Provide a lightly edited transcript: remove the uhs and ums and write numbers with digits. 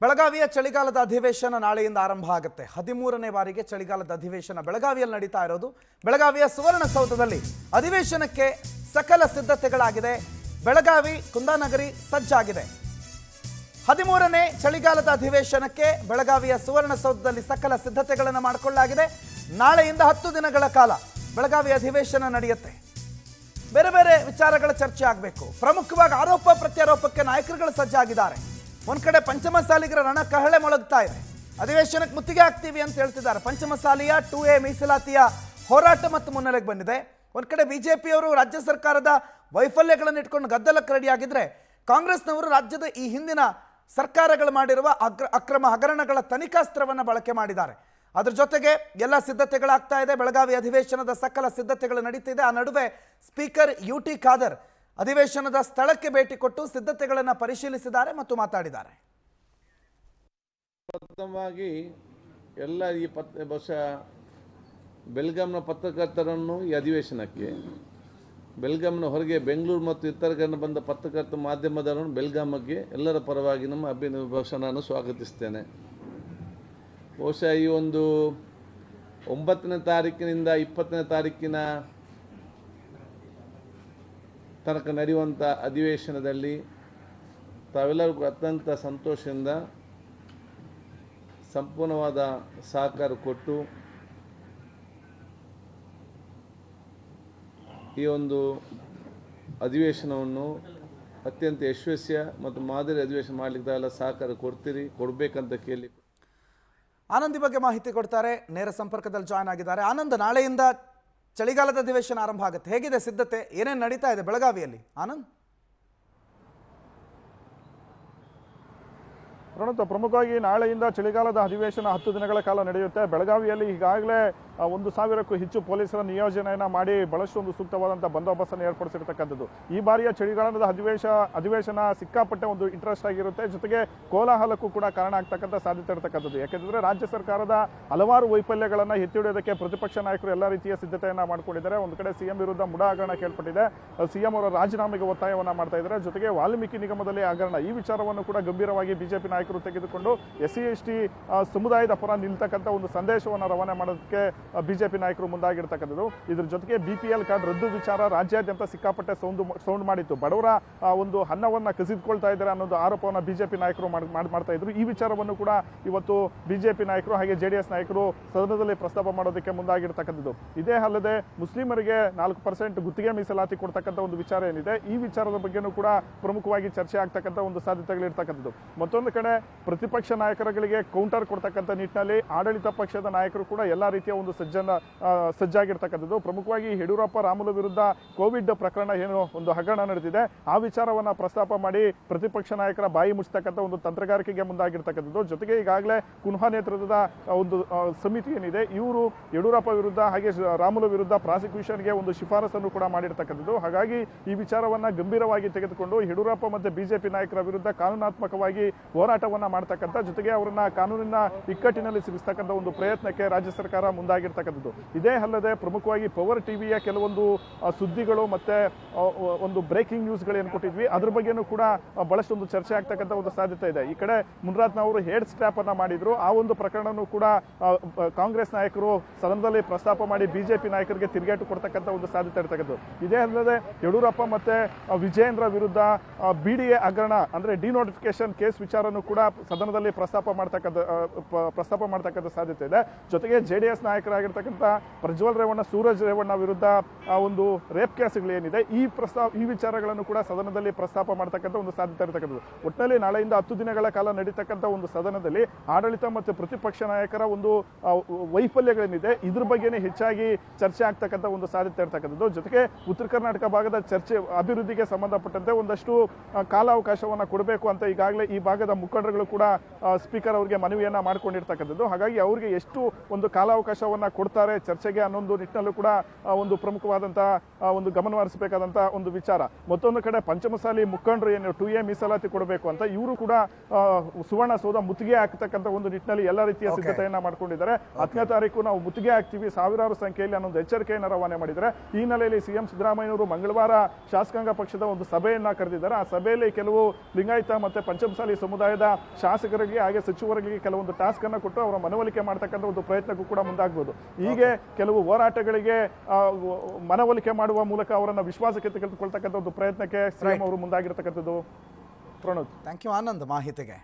ಬೆಳಗಾವಿಯ ಚಳಿಗಾಲದ ಅಧಿವೇಶನ ನಾಳೆಯಿಂದ ಆರಂಭ ಆಗುತ್ತೆ. 13ನೇ ಬಾರಿಗೆ ಚಳಿಗಾಲದ ಅಧಿವೇಶನ ಬೆಳಗಾವಿಯಲ್ಲಿ ನಡೀತಾ ಇರೋದು. ಬೆಳಗಾವಿಯ ಸುವರ್ಣಸೌಧದಲ್ಲಿ ಅಧಿವೇಶನಕ್ಕೆ ಸಕಲ ಸಿದ್ಧತೆಗಳಾಗಿದೆ. ಬೆಳಗಾವಿ ಕುಂದಾನಗರಿ ಸಜ್ಜಾಗಿದೆ. 13ನೇ ಚಳಿಗಾಲದ ಅಧಿವೇಶನಕ್ಕೆ ಬೆಳಗಾವಿಯ ಸುವರ್ಣಸೌಧದಲ್ಲಿ ಸಕಲ ಸಿದ್ಧತೆಗಳನ್ನು ಮಾಡಿಕೊಳ್ಳಲಾಗಿದೆ. ನಾಳೆಯಿಂದ 10 ದಿನಗಳ ಕಾಲ ಬೆಳಗಾವಿ ಅಧಿವೇಶನ ನಡೆಯುತ್ತೆ. ಬೇರೆ ಬೇರೆ ವಿಚಾರಗಳ ಚರ್ಚೆ ಆಗಬೇಕು. ಪ್ರಮುಖವಾಗಿ ಆರೋಪ ಪ್ರತ್ಯಾರೋಪಕ್ಕೆ ನಾಯಕರುಗಳು ಸಜ್ಜಾಗಿದ್ದಾರೆ. ಒಂದ್ ಕಡೆ ಪಂಚಮಸಾಲಿಗರ ರಣಕಹಳೆ ಮೊಳಗ್ತಾ ಇದೆ. ಅಧಿವೇಶನಕ್ಕೆ ಮುತ್ತಿಗೆ ಹಾಕ್ತೀವಿ ಅಂತ ಹೇಳ್ತಿದ್ದಾರೆ. ಪಂಚಮಸಾಲಿಯ 2A ಮೀಸಲಾತಿಯ ಹೋರಾಟ ಮತ್ತು ಮುನ್ನೆಲೆಗೆ ಬಂದಿದೆ. ಒಂದ್ ಕಡೆ ಬಿಜೆಪಿಯವರು ರಾಜ್ಯ ಸರ್ಕಾರದ ವೈಫಲ್ಯಗಳನ್ನು ಇಟ್ಕೊಂಡು ಗದ್ದಲಕ್ಕೆ ರೆಡಿ ಆಗಿದ್ರೆ, ಕಾಂಗ್ರೆಸ್ನವರು ರಾಜ್ಯದ ಈ ಹಿಂದಿನ ಸರ್ಕಾರಗಳು ಮಾಡಿರುವ ಅಕ್ರಮ ಹಗರಣಗಳ ತನಿಖಾಸ್ತ್ರವನ್ನು ಬಳಕೆ ಮಾಡಿದ್ದಾರೆ. ಅದ್ರ ಜೊತೆಗೆ ಎಲ್ಲ ಸಿದ್ಧತೆಗಳಾಗ್ತಾ ಇದೆ. ಬೆಳಗಾವಿ ಅಧಿವೇಶನದ ಸಕಲ ಸಿದ್ಧತೆಗಳು ನಡೀತಿದೆ. ಆ ನಡುವೆ ಸ್ಪೀಕರ್ UT ಖಾದರ್ ಅಧಿವೇಶನದ ಸ್ಥಳಕ್ಕೆ ಭೇಟಿ ಕೊಟ್ಟು ಸಿದ್ಧತೆಗಳನ್ನು ಪರಿಶೀಲಿಸಿದ್ದಾರೆ ಮತ್ತು ಮಾತಾಡಿದ್ದಾರೆ. ಪ್ರಥಮವಾಗಿ ಎಲ್ಲ ಈ ಬಹುಶಃ ಬೆಳಗಾಂನ ಪತ್ರಕರ್ತರನ್ನು ಈ ಅಧಿವೇಶನಕ್ಕೆ, ಬೆಳಗಾಂನ ಹೊರಗೆ ಬೆಂಗಳೂರು ಮತ್ತು ಇತರ ಕಡೆ ಬಂದ ಪತ್ರಕರ್ತ ಮಾಧ್ಯಮದವರನ್ನು ಬೆಳಗಾಂಗೆ ಎಲ್ಲರ ಪರವಾಗಿ ನಮ್ಮ ಬಹುಶಃ ನಾನು ಸ್ವಾಗತಿಸ್ತೇನೆ. ಬಹುಶಃ ಈ ಒಂದು 9ನೇ ತಾರೀಕಿನಿಂದ 20ನೇ ತಾರೀಕಿನ ತನಕ ನಡೆಯುವಂಥ ಅಧಿವೇಶನದಲ್ಲಿ ತಾವೆಲ್ಲರಿಗೂ ಅತ್ಯಂತ ಸಂತೋಷದಿಂದ ಸಂಪೂರ್ಣವಾದ ಸಹಕಾರ ಕೊಟ್ಟು ಈ ಒಂದು ಅಧಿವೇಶನವನ್ನು ಅತ್ಯಂತ ಯಶಸ್ವಿ ಮತ್ತು ಮಾದರಿ ಅಧಿವೇಶನ ಮಾಡಲಿಕ್ಕೆ ತಾವೆಲ್ಲ ಸಹಕಾರ ಕೊಡಬೇಕಂತ ಕೇಳಿ ಆನಂದ್ ಬಗ್ಗೆ ಮಾಹಿತಿ ಕೊಡ್ತಾರೆ. ನೇರ ಸಂಪರ್ಕದಲ್ಲಿ ಜಾಯ್ನ್ ಆಗಿದ್ದಾರೆ. ಆನಂದ್, ನಾಳೆಯಿಂದ ಚಳಿಗಾಲದ ಅಧಿವೇಶನ ಆರಂಭ ಆಗುತ್ತೆ. ಹೇಗಿದೆ ಸಿದ್ಧತೆ? ಏನೇನು ನಡೀತಾ ಇದೆ ಬೆಳಗಾವಿಯಲ್ಲಿ? ಆನಂದ್, ಪ್ರಣತ್, ಪ್ರಮುಖವಾಗಿ ನಾಳೆಯಿಂದ ಚಳಿಗಾಲದ ಅಧಿವೇಶನ 10 ದಿನಗಳ ಕಾಲ ನಡೆಯುತ್ತೆ. ಬೆಳಗಾವಿಯಲ್ಲಿ ಈಗಾಗಲೇ 1,000ಕ್ಕೂ ಹೆಚ್ಚು ಪೊಲೀಸರ ನಿಯೋಜನೆಯನ್ನು ಮಾಡಿ ಬಹಳಷ್ಟು ಒಂದು ಸೂಕ್ತವಾದಂಥ ಬಂದೋಬಸ್ತನ್ನು ಏರ್ಪಡಿಸಿರ್ತಕ್ಕಂಥದ್ದು. ಈ ಬಾರಿಯ ಚಳಿಗಾಲದ ಅಧಿವೇಶನ ಸಿಕ್ಕಾಪಟ್ಟೆ ಒಂದು ಇಂಟ್ರೆಸ್ಟ್ ಆಗಿರುತ್ತೆ. ಜೊತೆಗೆ ಕೋಲಾಹಲಕ್ಕೂ ಕೂಡ ಕಾರಣ ಆಗ್ತಕ್ಕಂಥ ಸಾಧ್ಯತೆ ಇರತಕ್ಕಂಥದ್ದು. ಯಾಕೆಂದರೆ ರಾಜ್ಯ ಸರ್ಕಾರದ ಹಲವಾರು ವೈಫಲ್ಯಗಳನ್ನು ಎತ್ತಿಹಿಡಿಯೋದಕ್ಕೆ ಪ್ರತಿಪಕ್ಷ ನಾಯಕರು ಎಲ್ಲ ರೀತಿಯ ಸಿದ್ಧತೆಯನ್ನು ಮಾಡಿಕೊಂಡಿದ್ದಾರೆ. ಒಂದು ಕಡೆ CM ವಿರುದ್ಧ ಮುಡಾ ಹಗರಣ ಕೇಳ್ಪಟ್ಟಿದೆ. CM ಅವರ ರಾಜೀನಾಮೆಗೆ ಒತ್ತಾಯವನ್ನು ಮಾಡ್ತಾ ಇದ್ದಾರೆ. ಜೊತೆಗೆ ವಾಲ್ಮೀಕಿ ನಿಗಮದಲ್ಲಿ ಹಗರಣ, ಈ ವಿಚಾರವನ್ನು ಕೂಡ ಗಂಭೀರವಾಗಿ ಬಿಜೆಪಿ ನಾಯಕರು ತೆಗೆದುಕೊಂಡು SC/ST ಸಮುದಾಯದ ಪರ ನಿಲ್ತಕ್ಕಂಥ ಒಂದು ಸಂದೇಶವನ್ನು ರವಾನೆ ಮಾಡೋದಕ್ಕೆ ಬಿಜೆಪಿ ನಾಯಕರು ಮುಂದಾಗಿರ್ತಕ್ಕಂಥದ್ದು. ಇದ್ರ ಜೊತೆಗೆ BPL ಕಾರ್ಡ್ ರದ್ದು ವಿಚಾರ ರಾಜ್ಯಾದ್ಯಂತ ಸಿಕ್ಕಾಪಟ್ಟೆ ಸೌಂಡ್ ಮಾಡಿತ್ತು. ಬಡವರ ಒಂದು ಅನ್ನವನ್ನ ಕಸಿದುಕೊಳ್ತಾ ಇದ್ದಾರೆ ಅನ್ನೋದು ಆರೋಪವನ್ನು ಬಿಜೆಪಿ ನಾಯಕರು ಮಾಡ್ತಾ ಇದ್ರು. ಈ ವಿಚಾರವನ್ನು ಕೂಡ ಇವತ್ತು ಬಿಜೆಪಿ ನಾಯಕರು ಹಾಗೆ JDS ನಾಯಕರು ಸದನದಲ್ಲಿ ಪ್ರಸ್ತಾಪ ಮಾಡೋದಕ್ಕೆ ಮುಂದಾಗಿರ್ತಕ್ಕಂಥದ್ದು. ಇದೇ ಅಲ್ಲದೆ ಮುಸ್ಲಿಮರಿಗೆ 4% ಗುತ್ತಿಗೆ ಮೀಸಲಾತಿ ಕೊಡ್ತಕ್ಕಂಥ ಒಂದು ವಿಚಾರ ಏನಿದೆ, ಈ ವಿಚಾರದ ಬಗ್ಗೆನೂ ಕೂಡ ಪ್ರಮುಖವಾಗಿ ಚರ್ಚೆ ಆಗ್ತಕ್ಕಂಥ ಒಂದು ಸಾಧ್ಯತೆಗಳಿರ್ತಕ್ಕಂಥದ್ದು. ಮತ್ತೊಂದು ಕಡೆ ಪ್ರತಿಪಕ್ಷ ನಾಯಕರುಗಳಿಗೆ ಕೌಂಟರ್ ಕೊಡ್ತಕ್ಕಂಥ ನಿಟ್ಟಿನಲ್ಲಿ ಆಡಳಿತ ಪಕ್ಷದ ನಾಯಕರು ಕೂಡ ಎಲ್ಲಾ ರೀತಿಯ ಒಂದು ಸಜ್ಜಾಗಿರ್ತಕ್ಕಂಥದ್ದು. ಪ್ರಮುಖವಾಗಿ ಯಡಿಯೂರಪ್ಪ ರಾಮುಲು ವಿರುದ್ಧ ಕೋವಿಡ್ ಪ್ರಕರಣ ಏನು ಒಂದು ಹಗರಣ ನಡೆದಿದೆ, ಆ ವಿಚಾರವನ್ನ ಪ್ರಸ್ತಾಪ ಮಾಡಿ ಪ್ರತಿಪಕ್ಷ ನಾಯಕರ ಬಾಯಿ ಮುಚ್ಚತಕ್ಕಂಥ ಒಂದು ತಂತ್ರಗಾರಿಕೆಗೆ ಮುಂದಾಗಿರ್ತಕ್ಕಂಥದ್ದು. ಜೊತೆಗೆ ಈಗಾಗಲೇ ಕುನ್ಹಾ ನೇತೃತ್ವದ ಒಂದು ಸಮಿತಿ ಏನಿದೆ, ಇವರು ಯಡಿಯೂರಪ್ಪ ವಿರುದ್ಧ ಹಾಗೆ ರಾಮುಲು ವಿರುದ್ಧ ಪ್ರಾಸಿಕ್ಯೂಷನ್ಗೆ ಒಂದು ಶಿಫಾರಸನ್ನು ಕೂಡ ಮಾಡಿರ್ತಕ್ಕಂಥದ್ದು. ಹಾಗಾಗಿ ಈ ವಿಚಾರವನ್ನ ಗಂಭೀರವಾಗಿ ತೆಗೆದುಕೊಂಡು ಯಡಿಯೂರಪ್ಪ ಮತ್ತು ಬಿಜೆಪಿ ನಾಯಕರ ವಿರುದ್ಧ ಕಾನೂನಾತ್ಮಕವಾಗಿ ಹೋರಾಟವನ್ನ ಮಾಡ್ತಕ್ಕಂಥ, ಜೊತೆಗೆ ಅವರನ್ನ ಕಾನೂನಿನ ಇಕ್ಕಟ್ಟಿನಲ್ಲಿ ಸಿಗಿಸ್ತಕ್ಕಂಥ ಒಂದು ಪ್ರಯತ್ನಕ್ಕೆ ರಾಜ್ಯ ಸರ್ಕಾರ ಮುಂದಾಗಿರ್ತಕ್ಕಂಥದ್ದು. ಇದೇ ಅಲ್ಲದೆ ಪ್ರಮುಖವಾಗಿ ಪವರ್ ಟಿವಿಯ ಕೆಲವೊಂದು ಸುದ್ದಿಗಳು ಮತ್ತೆ ಒಂದು ಬ್ರೇಕಿಂಗ್ ನ್ಯೂಸ್ಗಳು ಏನು ಕೊಟ್ಟಿದ್ವಿ, ಅದ್ರ ಬಗ್ಗೆನೂ ಕೂಡ ಬಹಳಷ್ಟು ಒಂದು ಚರ್ಚೆ ಆಗ್ತಕ್ಕಂಥ ಒಂದು ಸಾಧ್ಯತೆ ಇದೆ. ಈ ಕಡೆ ಮುನ್ರಾತ್ನವರು ಹೇಡ್ ಸ್ಟ್ಯಾಪ್ ಅನ್ನ ಮಾಡಿದ್ರು, ಆ ಒಂದು ಪ್ರಕರಣನೂ ಕೂಡ ಕಾಂಗ್ರೆಸ್ ನಾಯಕರು ಸದನದಲ್ಲಿ ಪ್ರಸ್ತಾಪ ಮಾಡಿ ಬಿಜೆಪಿ ನಾಯಕರಿಗೆ ತಿರುಗೇಟು ಕೊಡ್ತಕ್ಕಂಥ ಒಂದು ಸಾಧ್ಯತೆ ಇರ್ತಕ್ಕಂಥದ್ದು. ಇದೇ ಅಲ್ಲದೆ ಯಡಿಯೂರಪ್ಪ ಮತ್ತೆ ವಿಜಯೇಂದ್ರ ವಿರುದ್ಧ BDA ಹಗರಣ ಅಂದ್ರೆ ಡಿನೋಟಿಫಿಕೇಶನ್ ಕೇಸ್ ವಿಚಾರನೂ ಕೂಡ ಸದನದಲ್ಲಿ ಪ್ರಸ್ತಾಪ ಮಾಡ್ತಕ್ಕಂಥ ಸಾಧ್ಯತೆ ಇದೆ. ಜೊತೆಗೆ JDS ನಾಯಕರಾಗಿರ್ತಕ್ಕಂಥ ಪ್ರಜ್ವಲ್ ರೇವಣ್ಣ, ಸೂರಜ್ ರೇವಣ್ಣ ವಿರುದ್ಧ ಒಂದು ರೇಪ್ ಕೇಸ್ಗಳೇನಿದೆ, ಈ ವಿಚಾರಗಳನ್ನು ಕೂಡ ಸದನದಲ್ಲಿ ಪ್ರಸ್ತಾಪ ಮಾಡ್ತಕ್ಕಂಥ ಒಂದು ಸಾಧ್ಯತೆ ಇರತಕ್ಕಂಥದ್ದು. ಒಟ್ಟಿನಲ್ಲಿ ನಾಳೆಯಿಂದ 10 ದಿನಗಳ ಕಾಲ ನಡೀತಕ್ಕಂಥ ಒಂದು ಸದನದಲ್ಲಿ ಆಡಳಿತ ಮತ್ತು ಪ್ರತಿಪಕ್ಷ ನಾಯಕರ ಒಂದು ವೈಫಲ್ಯಗಳೇನಿದೆ, ಇದ್ರ ಬಗ್ಗೆನೇ ಹೆಚ್ಚಾಗಿ ಚರ್ಚೆ ಆಗ್ತಕ್ಕಂಥ ಒಂದು ಸಾಧ್ಯತೆ ಇರತಕ್ಕಂಥದ್ದು. ಜೊತೆಗೆ ಉತ್ತರ ಕರ್ನಾಟಕ ಭಾಗದ ಚರ್ಚೆ ಅಭಿವೃದ್ಧಿಗೆ ಸಂಬಂಧಪಟ್ಟಂತೆ ಒಂದಷ್ಟು ಕಾಲಾವಕಾಶವನ್ನು ಕೊಡಬೇಕು ಅಂತ ಈಗಾಗಲೇ ಈ ಭಾಗದ ಮುಖಂಡರುಗಳು ಕೂಡ ಸ್ಪೀಕರ್ ಅವರಿಗೆ ಮನವಿಯನ್ನ ಮಾಡಿಕೊಂಡಿರ್ತಕ್ಕಂಥದ್ದು. ಹಾಗಾಗಿ ಅವರಿಗೆ ಎಷ್ಟು ಒಂದು ಕಾಲಾವಕಾಶವನ್ನ ಆದ್ಯತೆಯನ್ನ ಕೊಡ್ತಾರೆ ಚರ್ಚೆಗೆ ಅನ್ನೊಂದು ನಿಟ್ಟಿನಲ್ಲೂ ಕೂಡ ಒಂದು ಪ್ರಮುಖವಾದಂತ ಒಂದು ಗಮನ ಹರಿಸಬೇಕಾದಂತ ಒಂದು ವಿಚಾರ. ಮತ್ತೊಂದು ಕಡೆ ಪಂಚಮಸಾಲಿ ಮುಖಂಡರು ಏನು 2A ಮೀಸಲಾತಿ ಕೊಡಬೇಕು ಅಂತ ಇವರು ಕೂಡ ಸುವರ್ಣಸೌಧ ಮುತ್ತಿಗೆ ಹಾಕತಕ್ಕಂತ ಒಂದು ನಿಟ್ಟಿನಲ್ಲಿ ಎಲ್ಲ ರೀತಿಯ ಸಿದ್ಧತೆಯನ್ನ ಮಾಡ್ಕೊಂಡಿದ್ದಾರೆ. 10ನೇ ತಾರೀಕು ನಾವು ಮುತ್ತಿಗೆ ಹಾಕ್ತೀವಿ ಸಾವಿರಾರು ಸಂಖ್ಯೆಯಲ್ಲಿ ಅನ್ನೊಂದು ಎಚ್ಚರಿಕೆಯನ್ನು ರವಾನೆ ಮಾಡಿದ್ದಾರೆ. ಈ ಹಿನ್ನೆಲೆಯಲ್ಲಿ ಸಿಎಂ ಸಿದ್ದರಾಮಯ್ಯವರು ಮಂಗಳವಾರ ಶಾಸಕಾಂಗ ಪಕ್ಷದ ಒಂದು ಸಭೆಯನ್ನ ಕರೆದಿದ್ದಾರೆ. ಆ ಸಭೆಯಲ್ಲಿ ಕೆಲವು ಲಿಂಗಾಯತ ಮತ್ತೆ ಪಂಚಮಸಾಲಿ ಸಮುದಾಯದ ಶಾಸಕರಿಗೆ ಹಾಗೆ ಸಚಿವರಿಗೆ ಕೆಲವೊಂದು ಟಾಸ್ಕ್ ಅನ್ನು ಕೊಟ್ಟು ಅವರ ಮನವೊಲಿಕೆ ಮಾಡ್ತಕ್ಕಂಥ ಒಂದು ಪ್ರಯತ್ನಕ್ಕೂ ಕೂಡ ಮುಂದಾಗಬಹುದು. ಹೀಗೆ ಕೆಲವು ಹೋರಾಟಗಳಿಗೆ ಮನವೊಲಿಕೆ ಮಾಡುವ ಮೂಲಕ ಅವರನ್ನ ವಿಶ್ವಾಸಕ್ಕೆ ತೆಗೆದುಕೊಳ್ತಕ್ಕಂಥ ಒಂದು ಪ್ರಯತ್ನಕ್ಕೆ ಸಿಎಂ ಅವರು ಮುಂದಾಗಿರ್ತಕ್ಕಂಥದ್ದು. ಪ್ರಣೋದ್, ಥ್ಯಾಂಕ್ ಯು ಆನಂದ್ ಮಾಹಿತಿಗೆ.